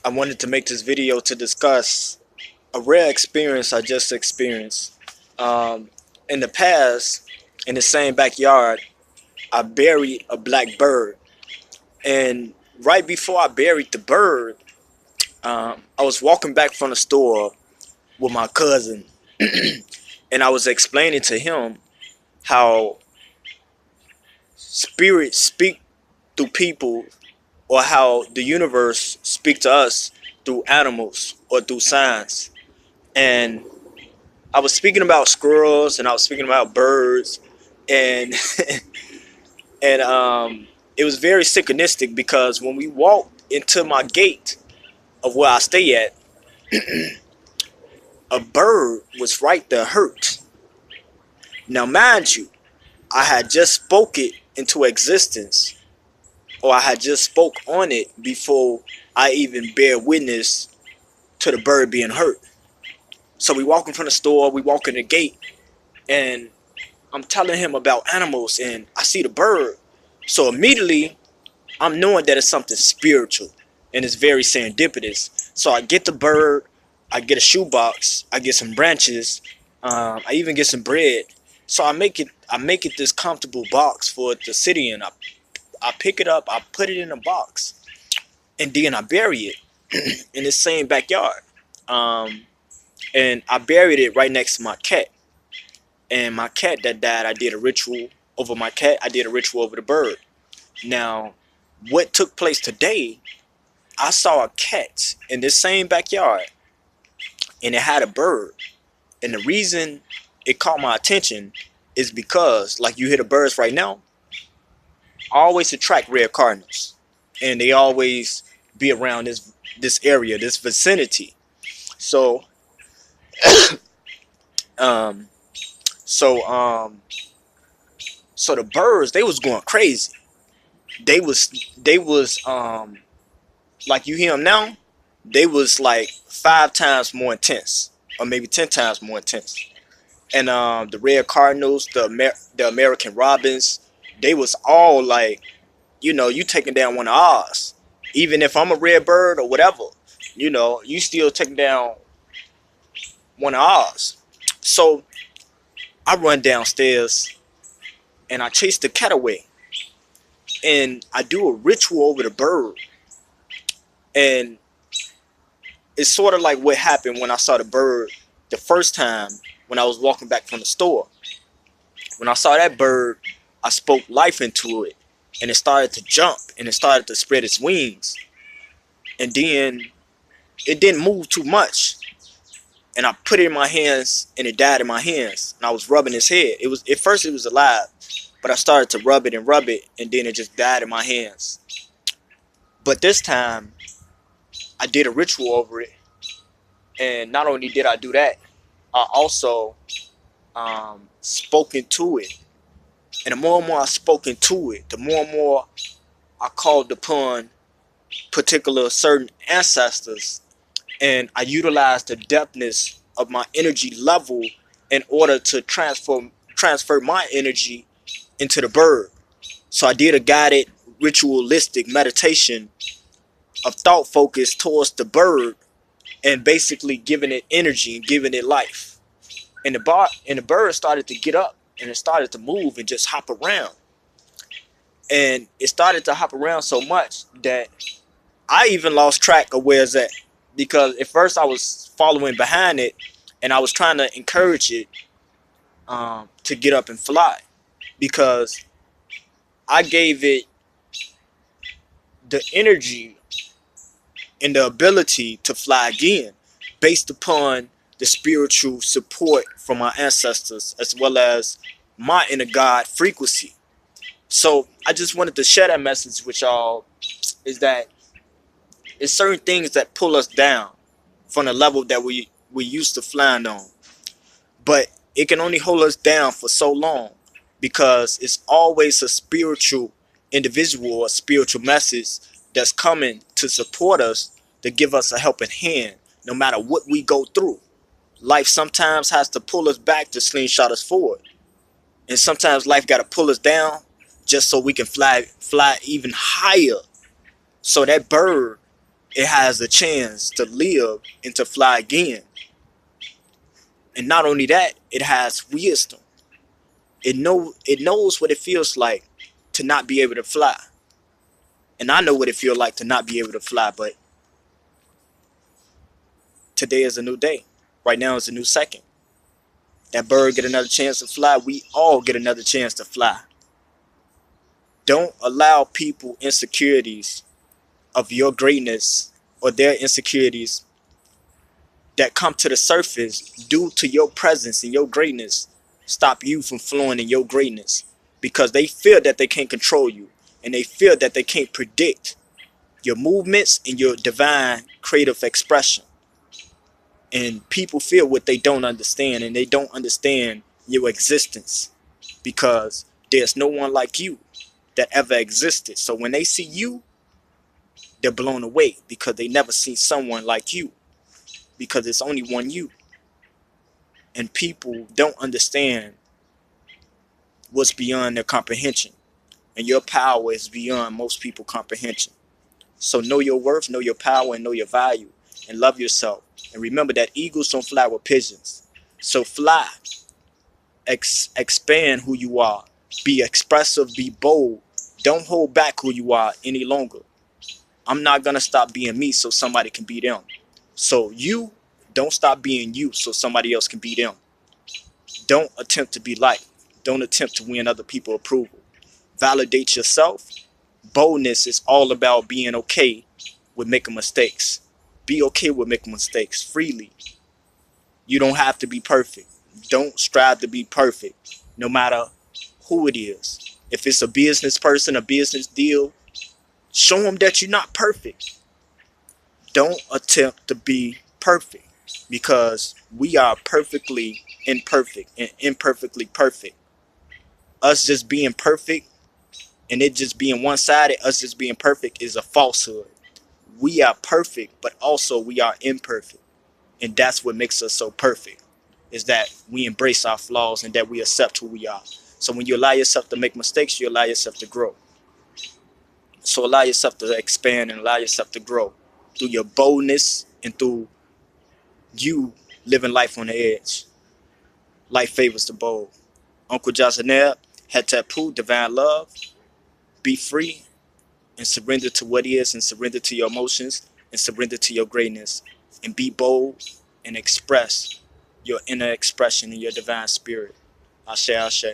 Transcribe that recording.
I wanted to make this video to discuss a rare experience I just experienced. In the past, in the same backyard, I buried a black bird. And right before I buried the bird, I was walking back from the store with my cousin, and I was explaining to him how spirits speak through people, or how the universe speak to us through animals or through signs. And I was speaking about squirrels and I was speaking about birds, and and it was very synchronistic because when we walked into my gate of where I stay at, a bird was right there hurt. Now, mind you, I had just spoke it into existence, or I had just spoke on it before I even bear witness to the bird being hurt. So we walking from the store, we walk in the gate, and I'm telling him about animals, and I see the bird. So immediately, I'm knowing that it's something spiritual, and it's very serendipitous. So I get the bird, I get a shoebox, I get some branches, I even get some bread. So I make it this comfortable box for it to sit in. I pick it up, I put it in a box, and then I bury it in the same backyard. Um, and I buried it right next to my cat. And my cat that died, I did a ritual over my cat. I did a ritual over the bird. Now, what took place today, I saw a cat in this same backyard, and it had a bird. And the reason it caught my attention is because, like you hear the birds right now, I always attract rare cardinals, and they always be around this area, this vicinity. So, um, so, um, so the birds, they was going crazy. They was like you hear them now. They was like 5 times more intense, or maybe 10 times more intense. And the red cardinals, the American robins, they was all like, you taking down one of ours. Even if I'm a red bird or whatever, you still taking down one of ours. So I run downstairs and I chase the cat away, and I do a ritual over the bird. And it's sort of like what happened when I saw the bird the first time when I was walking back from the store. When I saw that bird, I spoke life into it, and it started to jump and it started to spread its wings. And then it didn't move too much. And I put it in my hands and it died in my hands. And I was rubbing its head. It was at first it was alive, but I started to rub it and then it just died in my hands. But this time I did a ritual over it. And not only did I do that, I also spoke into it. And the more and more I spoke into it, the more and more I called upon particular certain ancestors, and I utilized the depthness of my energy level in order to transfer my energy into the bird. So I did a guided ritualistic meditation of thought focus towards the bird, and basically giving it energy and giving it life. And the bird started to get up and it started to move and just hop around. And it started to hop around so much that I even lost track of where it's at. Because at first I was following behind it and I was trying to encourage it to get up and fly. Because I gave it the energy and the ability to fly again based upon the spiritual support from my ancestors as well as my inner God frequency. So I just wanted to share that message with y'all, is that it's certain things that pull us down from the level that we used to flying on. But it can only hold us down for so long because it's always a spiritual individual, a spiritual message that's coming to support us, to give us a helping hand no matter what we go through. Life sometimes has to pull us back to slingshot us forward. And sometimes life got to pull us down just so we can fly even higher. So that bird it has a chance to live and to fly again. And not only that, it has wisdom. It knows what it feels like to not be able to fly. And I know what it feels like to not be able to fly, but today is a new day. Right now is a new second. That bird get another chance to fly. We all get another chance to fly. Don't allow people insecurities of your greatness or their insecurities that come to the surface due to your presence and your greatness stop you from flowing in your greatness, because they feel that they can't control you and they feel that they can't predict your movements and your divine creative expression. And people feel what they don't understand, and they don't understand your existence because there's no one like you that ever existed. So when they see you, they're blown away because they never seen someone like you, because it's only one you. And people don't understand what's beyond their comprehension. And your power is beyond most people's comprehension. So know your worth, know your power, and know your value, and love yourself. And remember that eagles don't fly with pigeons. So fly, expand who you are, be expressive, be bold. Don't hold back who you are any longer. I'm not gonna stop being me so somebody can be them. So you don't stop being you so somebody else can be them. Don't attempt to be liked. Don't attempt to win other people's approval. Validate yourself. Boldness is all about being okay with making mistakes. Be okay with making mistakes freely. You don't have to be perfect. Don't strive to be perfect, no matter who it is. If it's a business person, a business deal, show them that you're not perfect. Don't attempt to be perfect, because we are perfectly imperfect and imperfectly perfect. Us just being perfect and it just being one-sided, us just being perfect, is a falsehood. We are perfect, but also we are imperfect. And that's what makes us so perfect, is that we embrace our flaws and that we accept who we are. So when you allow yourself to make mistakes, you allow yourself to grow. So allow yourself to expand and allow yourself to grow through your boldness and through you living life on the edge. Life favors the bold. Uncle Jasaneb, Hetapu, divine love. Be free and surrender to what is, and surrender to your emotions, and surrender to your greatness, and be bold and express your inner expression in your divine spirit. Ashe, Ashe.